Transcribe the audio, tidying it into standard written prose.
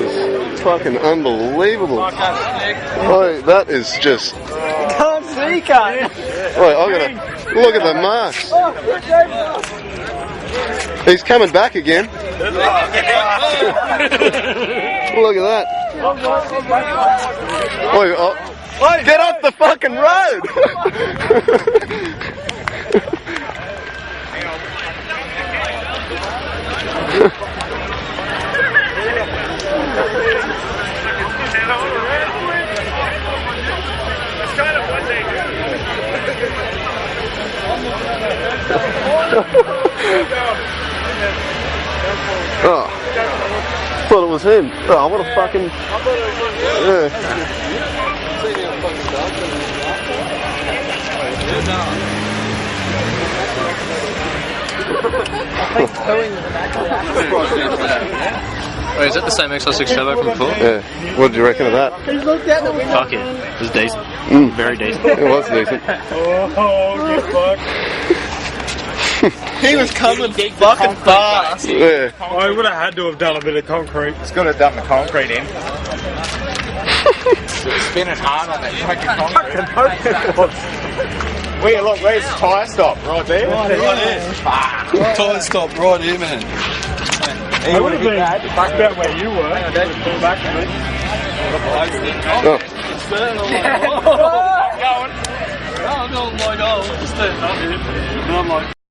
is fucking unbelievable. Oh, that is just... You can't see, can't you? Wait, I'm gonna... Look at the marks. He's coming back again. Look at that. Wait, oh. Get off the fucking road! Oh, thought it was him. Oh, what a fucking... Yeah. Wait, is that the same XR6 Turbo from before? Yeah. What did you reckon of that? Fuck it. It was decent. Very decent. It was decent. Oh, you fuck. He was coming fucking fast. Yeah. Oh, he would have had to have done a bit of concrete. He's got to have done the concrete in. Spinning hard on that fucking concrete. Where, look, where's the tyre stop? Right there? Right there. Tyre stop right here, man. I would have been about where you were. Back to me. Oh. Oh, no, I'm like, oh, just there.